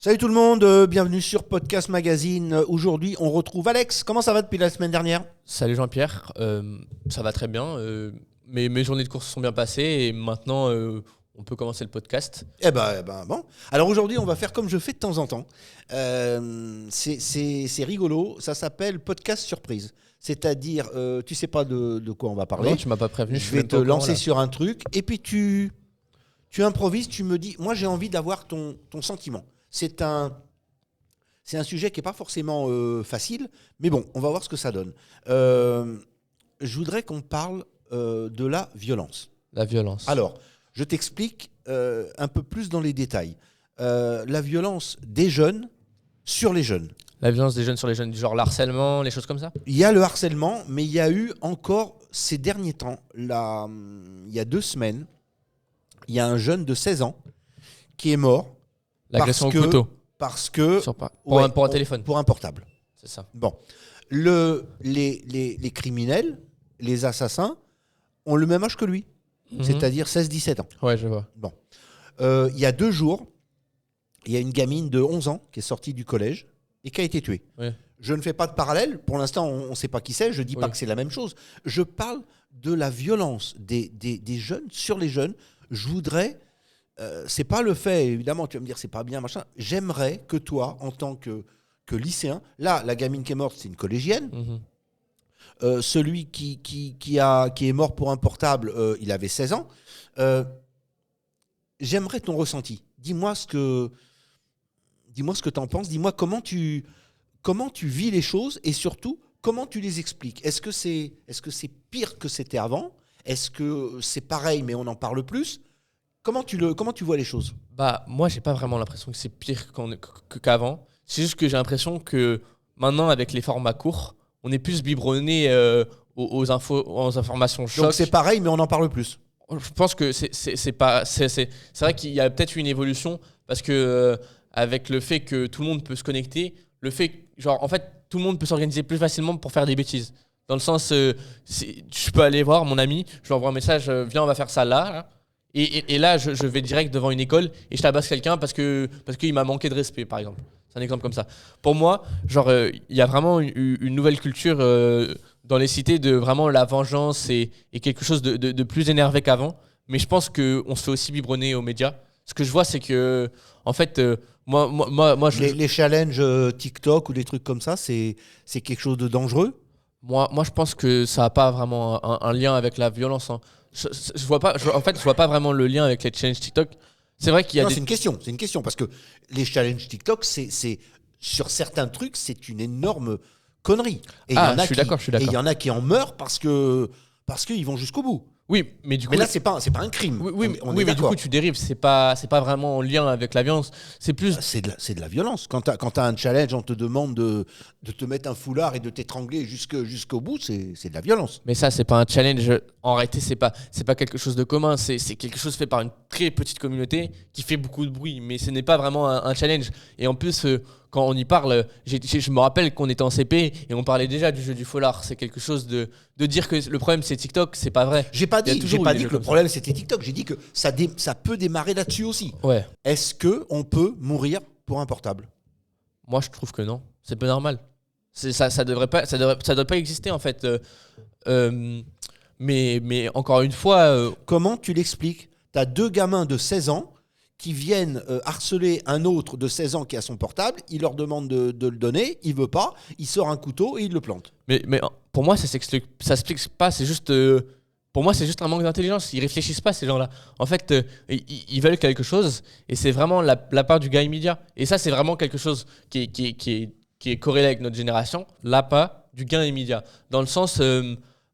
Salut tout le monde, bienvenue sur Podcast Magazine. Aujourd'hui, on retrouve Alex. Comment ça va depuis la semaine dernière ? Salut Jean-Pierre, ça va très bien. Mes journées de course sont bien passées et maintenant on peut commencer le podcast. Bon. Alors aujourd'hui, on va faire comme je fais de temps en temps. C'est rigolo, ça s'appelle Podcast Surprise. C'est-à-dire, tu sais pas de quoi on va parler. Non, tu m'as pas prévenu. Je vais te lancer sur un truc et puis tu improvises, tu me dis, moi j'ai envie d'avoir ton sentiment. C'est un sujet qui n'est pas forcément facile, mais bon, on va voir ce que ça donne. Je voudrais qu'on parle de la violence. La violence. Alors, je t'explique un peu plus dans les détails. La violence des jeunes sur les jeunes. La violence des jeunes sur les jeunes, du genre l'harcèlement, les choses comme ça ? Il y a le harcèlement, mais il y a eu encore ces derniers temps, là, il y a 2 semaines, il y a un jeune de 16 ans qui est mort. L'agression au couteau. Parce que... Pour un téléphone. Pour un portable. C'est ça. Bon. Les criminels, les assassins, ont le même âge que lui. C'est-à-dire 16-17 ans. Ouais, je vois. Bon. Il y a 2 jours, il y a une gamine de 11 ans qui est sortie du collège et qui a été tuée. Ouais. Je ne fais pas de parallèle. Pour l'instant, on ne sait pas qui c'est. Je ne dis pas que c'est la même chose. Je parle de la violence des jeunes sur les jeunes. Je voudrais... c'est pas le fait, évidemment, tu vas me dire c'est pas bien, machin. J'aimerais que toi, en tant que lycéen, là, la gamine qui est morte, c'est une collégienne. Celui qui est mort pour un portable, il avait 16 ans. J'aimerais ton ressenti. Dis-moi ce que t'en penses. Dis-moi comment tu vis les choses et surtout comment tu les expliques. Est-ce que c'est pire que c'était avant ? Est-ce que c'est pareil mais on en parle plus ? Comment tu vois les choses ? Bah, moi, j'ai pas vraiment l'impression que c'est pire qu'avant. C'est juste que j'ai l'impression que maintenant, avec les formats courts, on est plus biberonné aux informations choc. Donc c'est pareil, mais on en parle plus. Je pense que c'est vrai qu'il y a peut-être une évolution parce que avec le fait que tout le monde peut se connecter, le fait en fait tout le monde peut s'organiser plus facilement pour faire des bêtises. Dans le sens, je peux aller voir mon ami, je lui envoie un message, viens on va faire ça là. Et là, je vais direct devant une école et je tabasse quelqu'un parce qu'il m'a manqué de respect, par exemple. C'est un exemple comme ça. Pour moi, il y a vraiment une nouvelle culture dans les cités de vraiment la vengeance et quelque chose de plus énervé qu'avant. Mais je pense qu'on se fait aussi biberonner aux médias. Ce que je vois, c'est que, en fait, les challenges TikTok ou des trucs comme ça, c'est quelque chose de dangereux. Moi, je pense que ça n'a pas vraiment un lien avec la violence. Hein. Je vois pas vraiment le lien avec les challenges TikTok. C'est vrai qu'il y a c'est une question parce que les challenges TikTok, c'est sur certains trucs, c'est une énorme connerie. Et je suis d'accord. Et il y en a qui en meurent parce qu'ils vont jusqu'au bout. Oui, mais du coup. Mais là, c'est pas un crime. Mais du coup, tu dérives. C'est pas vraiment en lien avec la violence. C'est plus. C'est de la violence. Quand t'as un challenge, on te demande de te mettre un foulard et de t'étrangler jusqu'au bout, c'est de la violence. Mais ça, c'est pas un challenge. En réalité, c'est pas quelque chose de commun. C'est quelque chose fait par une très petite communauté qui fait beaucoup de bruit. Mais ce n'est pas vraiment un challenge. Et en plus, quand on y parle, je me rappelle qu'on était en CP et on parlait déjà du jeu du foulard. C'est quelque chose de dire que le problème c'est TikTok, c'est pas vrai. J'ai pas dit que le problème c'était TikTok. J'ai dit que ça peut démarrer là-dessus aussi. Ouais. Est-ce que on peut mourir pour un portable ? Moi, je trouve que non. C'est pas normal. Ça devrait pas exister en fait. Mais encore une fois, comment tu l'expliques ? T'as 2 gamins de 16 ans qui viennent harceler un autre de 16 ans qui a son portable, il leur demande de le donner, il veut pas, il sort un couteau et il le plante. Mais pour moi, ça s'explique pas, c'est juste... pour moi, c'est juste un manque d'intelligence, ils réfléchissent pas ces gens-là. En fait, ils veulent quelque chose et c'est vraiment la part du gain immédiat. Et ça, c'est vraiment quelque chose qui est corrélé avec notre génération, la part du gain immédiat. Dans le sens,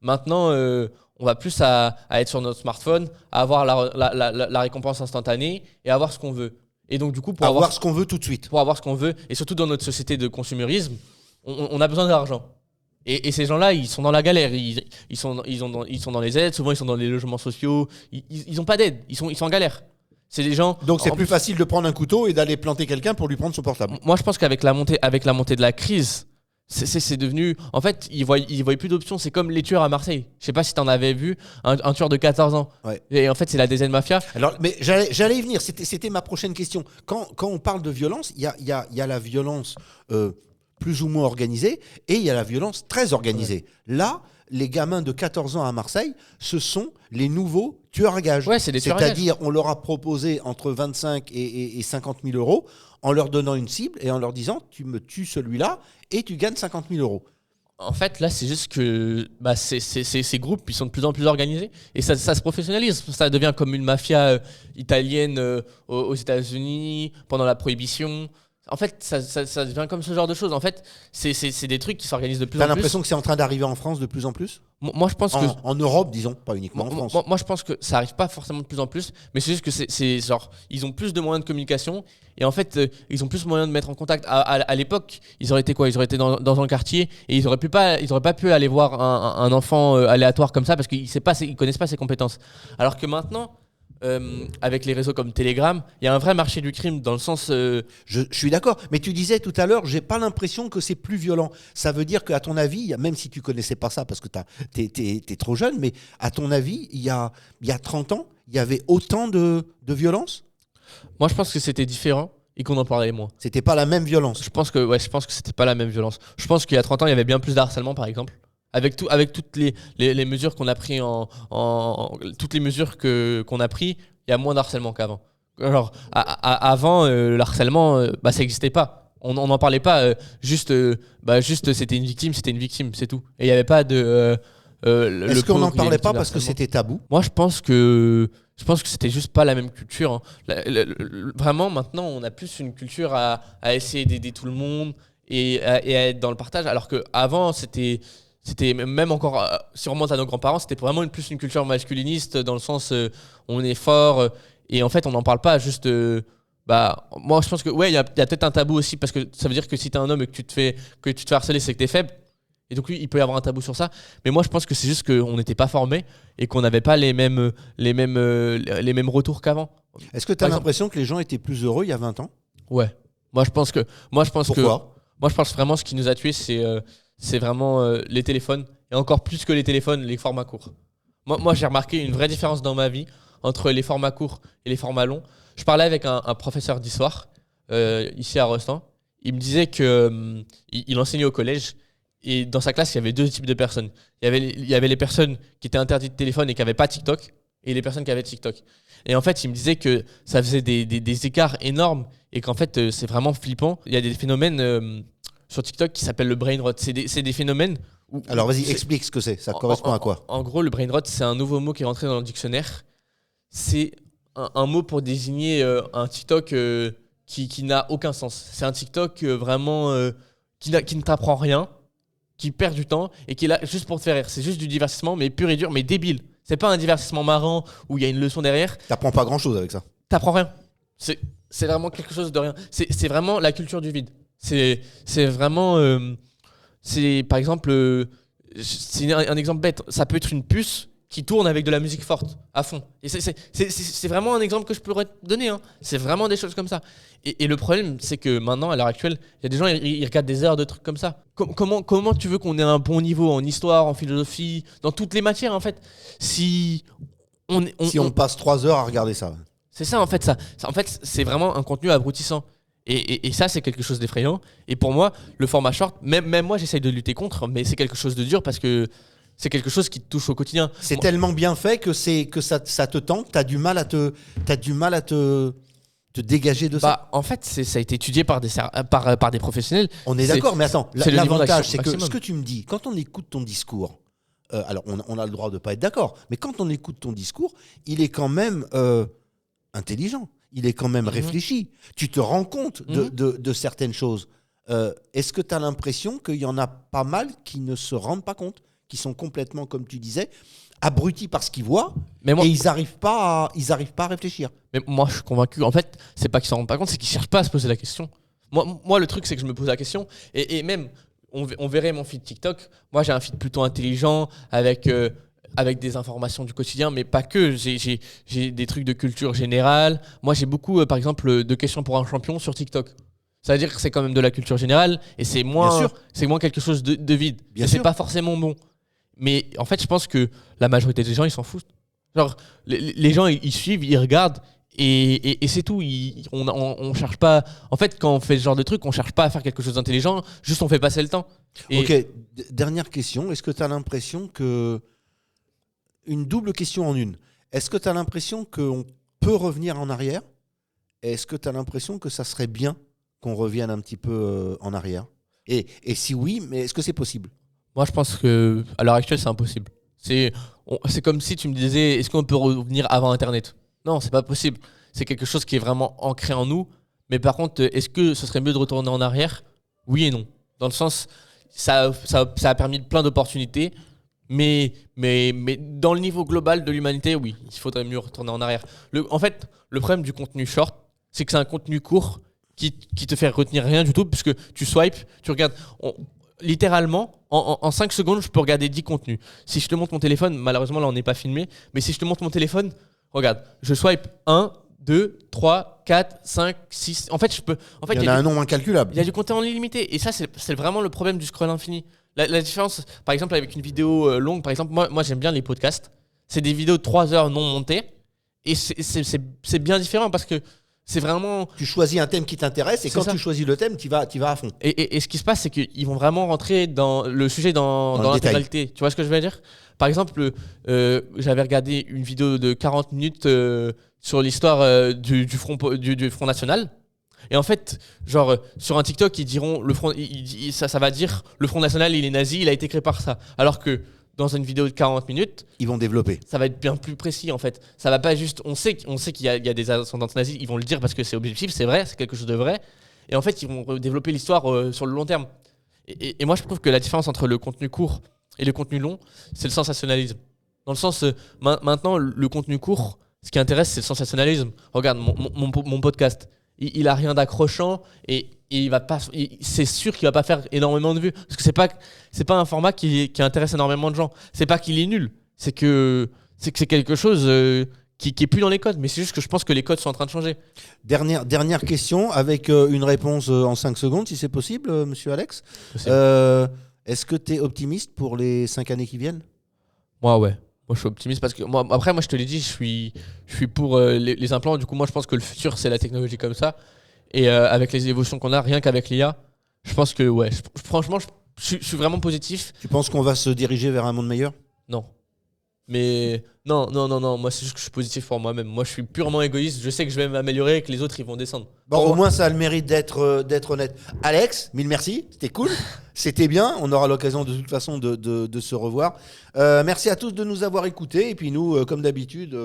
maintenant... on va plus à être sur notre smartphone, à avoir la récompense instantanée et à avoir ce qu'on veut. Et donc, du coup, pour avoir ce qu'on veut tout de suite. Pour avoir ce qu'on veut, et surtout dans notre société de consumérisme, on a besoin d'argent. Et ces gens-là, ils sont dans la galère. Ils sont dans les aides, souvent ils sont dans les logements sociaux. Ils n'ont pas d'aide, ils sont en galère. C'est des gens. Donc, c'est plus facile de prendre un couteau et d'aller planter quelqu'un pour lui prendre son portable. Moi, je pense qu'avec la montée de la crise, c'est devenu. En fait, ils voient plus d'options. C'est comme les tueurs à Marseille. Je sais pas si tu en avais vu, un tueur de 14 ans. Ouais. Et en fait, c'est la DZ Mafia. Alors, mais j'allais y venir, c'était ma prochaine question. Quand on parle de violence, il y a la violence plus ou moins organisée et il y a la violence très organisée. Ouais. Là, les gamins de 14 ans à Marseille, ce sont les nouveaux tueurs à gages. Ouais, c'est des tueurs à gages. C'est-à-dire, on leur a proposé entre 25 et 50 000 euros en leur donnant une cible et en leur disant « tu me tues celui-là et tu gagnes 50 000 euros ». En fait, là, c'est juste que ces groupes, ils sont de plus en plus organisés et ça se professionnalise. Ça devient comme une mafia italienne aux États-Unis pendant la Prohibition. En fait, ça devient comme ce genre de choses. En fait, c'est des trucs qui s'organisent de plus en plus. T'as l'impression que c'est en train d'arriver en France de plus en plus ? Moi, je pense que... En Europe, disons, pas uniquement en France. Moi, je pense que ça arrive pas forcément de plus en plus, mais c'est juste que c'est genre, ils ont plus de moyens de communication et en fait, ils ont plus de moyens de mettre en contact. À l'époque, ils auraient été quoi ? Ils auraient été dans un quartier et ils auraient pas pu aller voir un enfant aléatoire comme ça parce qu'ils connaissent pas ses compétences. Alors que maintenant, avec les réseaux comme Telegram, il y a un vrai marché du crime dans le sens... Je suis d'accord, mais tu disais tout à l'heure, j'ai pas l'impression que c'est plus violent. Ça veut dire qu'à ton avis, même si tu connaissais pas ça parce que t'es trop jeune, mais à ton avis, il y a 30 ans, il y avait autant de violence ? Moi, je pense que c'était différent et qu'on en parlait moins. C'était pas la même violence ? Je pense que c'était pas la même violence. Je pense qu'il y a 30 ans, il y avait bien plus de harcèlement, par exemple. Avec toutes les mesures qu'on a pris toutes les mesures qu'on a pris, il y a moins d'harcèlement qu'avant. Alors avant le harcèlement ça n'existait pas. On n'en parlait pas, juste c'était une victime, c'est tout. Et il n'y avait pas de est-ce qu'on n'en parlait pas parce que c'était tabou ? Moi je pense que c'était juste pas la même culture, hein. Vraiment maintenant on a plus une culture à essayer d'aider tout le monde et à être dans le partage, alors qu'avant c'était même encore, si on remonte à nos grands-parents, c'était vraiment plus une culture masculiniste dans le sens on est fort et en fait on n'en parle pas, juste moi je pense que ouais il y a peut-être un tabou aussi parce que ça veut dire que si t'es un homme et que tu te fais harceler, c'est que t'es faible et donc oui il peut y avoir un tabou sur ça, mais moi je pense que c'est juste qu'on n'était pas formés et qu'on n'avait pas les mêmes retours qu'avant. Est-ce que tu as l'impression que les gens étaient plus heureux il y a 20 ans ? Ouais, moi je pense Pourquoi ? Moi je pense vraiment ce qui nous a tués c'est vraiment les téléphones, et encore plus que les téléphones, les formats courts. Moi, j'ai remarqué une vraie différence dans ma vie entre les formats courts et les formats longs. Je parlais avec un professeur d'histoire ici à Rostand. Il me disait qu'il enseignait au collège et dans sa classe, il y avait deux types de personnes. Il y avait les personnes qui étaient interdites de téléphone et qui n'avaient pas TikTok et les personnes qui avaient TikTok. Et en fait, il me disait que ça faisait des écarts énormes et qu'en fait, c'est vraiment flippant. Il y a des phénomènes... sur TikTok qui s'appelle le brain rot. C'est des phénomènes où... Alors vas-y, explique ce que c'est. Ça correspond à quoi ? En gros, le brain rot, c'est un nouveau mot qui est rentré dans le dictionnaire. C'est un mot pour désigner un TikTok qui n'a aucun sens. C'est un TikTok vraiment qui ne t'apprend rien, qui perd du temps et qui est là juste pour te faire rire. C'est juste du divertissement, mais pur et dur, mais débile. C'est pas un divertissement marrant où il y a une leçon derrière. T'apprends pas grand-chose avec ça. T'apprends rien. C'est vraiment quelque chose de rien. C'est vraiment la culture du vide. C'est vraiment... par exemple... c'est un exemple bête. Ça peut être une puce qui tourne avec de la musique forte, à fond. Et c'est vraiment un exemple que je pourrais te donner, hein. C'est vraiment des choses comme ça. Et le problème, c'est que maintenant, à l'heure actuelle, il y a des gens, ils regardent des heures de trucs comme ça. Comment tu veux qu'on ait un bon niveau en histoire, en philosophie, dans toutes les matières, en fait, si on passe 3 heures à regarder ça. C'est ça, en fait. En fait, c'est vraiment un contenu abrutissant. Et ça, c'est quelque chose d'effrayant. Et pour moi, le format short, même moi, j'essaye de lutter contre, mais c'est quelque chose de dur parce que c'est quelque chose qui te touche au quotidien. C'est tellement bien fait que ça te tente. T'as du mal à te dégager de ça. En fait, ça a été étudié par des professionnels. On est d'accord, mais attends, c'est l'avantage, c'est que maximum. ce que tu me dis, quand on écoute ton discours, alors on a le droit de pas être d'accord, mais quand on écoute ton discours, il est quand même intelligent. Il est quand même réfléchi. Tu te rends compte de certaines choses. Est-ce que tu as l'impression qu'il y en a pas mal qui ne se rendent pas compte, qui sont complètement, comme tu disais, abrutis par ce qu'ils voient, et ils n'arrivent pas à réfléchir? Mais moi, je suis convaincu. En fait, c'est pas qu'ils s'en rendent pas compte, c'est qu'ils cherchent pas à se poser la question. Moi, le truc, c'est que je me pose la question. Et même, on verrait mon feed TikTok. Moi, j'ai un feed plutôt intelligent, avec des informations du quotidien, mais pas que. J'ai des trucs de culture générale. Moi, j'ai beaucoup, par exemple, de questions pour un champion sur TikTok. Ça veut dire que c'est quand même de la culture générale et c'est moins quelque chose de vide. Bien c'est sûr. pas forcément bon. Mais en fait, je pense que la majorité des gens, ils s'en foutent. Genre, les gens, ils suivent, ils regardent et c'est tout. On cherche pas. En fait, quand on fait ce genre de truc, on cherche pas à faire quelque chose d'intelligent, juste on fait passer le temps. Et Ok, dernière question. Est-ce que tu as l'impression que. Une double question en une. Est-ce que tu as l'impression qu'on peut revenir en arrière? Est-ce que tu as l'impression que ça serait bien qu'on revienne un petit peu en arrière? Et si oui, mais est-ce que c'est possible? moi, je pense que à l'heure actuelle, c'est impossible. C'est comme si tu me disais, est-ce qu'on peut revenir avant Internet? Non, c'est pas possible. C'est quelque chose qui est vraiment ancré en nous. Mais par contre, est-ce que ce serait mieux de retourner en arrière? Oui et non. Dans le sens, ça a permis plein d'opportunités. Mais dans le niveau global de l'humanité, oui, il faudrait mieux retourner en arrière. En fait, le problème du contenu short, c'est que c'est un contenu court qui te fait retenir rien du tout, puisque tu swipes, tu regardes. Littéralement, en 5 secondes, je peux regarder 10 contenus. Si je te montre mon téléphone, malheureusement là on n'est pas filmé, mais si je te montre mon téléphone, regarde, je swipe 1, 2, 3, 4, 5, 6. En fait, Il y en a un nombre incalculable. il y a du contenu en illimité. Et ça, c'est vraiment le problème du scroll infini. La différence, par exemple, avec une vidéo longue, par exemple, moi j'aime bien les podcasts. C'est des vidéos de 3 heures non montées. Et c'est bien différent parce que c'est vraiment. Tu choisis un thème qui t'intéresse et C'est quand ça. tu choisis le thème, tu vas à fond. Et ce qui se passe, c'est qu'ils vont vraiment rentrer dans le sujet dans Dans le détail. l'intégralité. Tu vois ce que je veux dire? Par exemple, j'avais regardé une vidéo de 40 minutes sur l'histoire du Front National. Et en fait, genre, sur un TikTok, ils diront, ça va dire, le Front National, il est nazi, il a été créé par ça. Alors que dans une vidéo de 40 minutes, Ils vont développer. ça va être bien plus précis en fait. Ça va pas juste. On sait qu'il y a des ascendants nazis, ils vont le dire parce que c'est objectif, c'est vrai, c'est quelque chose de vrai. Et en fait, ils vont développer l'histoire sur le long terme. Et moi, je trouve que la différence entre le contenu court et le contenu long, c'est le sensationnalisme. Dans le sens, maintenant, le contenu court, ce qui intéresse, c'est le sensationnalisme. Regarde, mon podcast, il a rien d'accrochant et il va pas. C'est sûr qu'il va pas faire énormément de vues parce que c'est pas un format qui intéresse énormément de gens. C'est pas qu'il est nul, c'est que c'est quelque chose qui est plus dans les codes. Mais c'est juste que je pense que les codes sont en train de changer. Dernière question avec une réponse en 5 secondes, si c'est possible, monsieur Alex. Possible. Est-ce que tu es optimiste pour les 5 années qui viennent? Moi, ouais. Moi, je suis optimiste parce que moi, après, moi, je te l'ai dit, je suis pour les implants. Du coup, moi, je pense que le futur, c'est la technologie comme ça. Et avec les évolutions qu'on a, rien qu'avec l'IA, je pense que, ouais, franchement, je suis vraiment positif. Tu penses qu'on va se diriger vers un monde meilleur? Non. Mais non. Moi, c'est juste que je suis positif pour moi-même. Moi, je suis purement égoïste. Je sais que je vais m'améliorer et que les autres, ils vont descendre. Bon, Pour au moi- moins, ça a le mérite d'être honnête. Alex, mille merci. C'était cool. C'était bien. On aura l'occasion de toute façon de se revoir. Merci à tous de nous avoir écoutés. Et puis nous, comme d'habitude,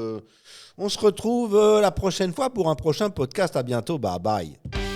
on se retrouve la prochaine fois pour un prochain podcast. À bientôt. Bye bye.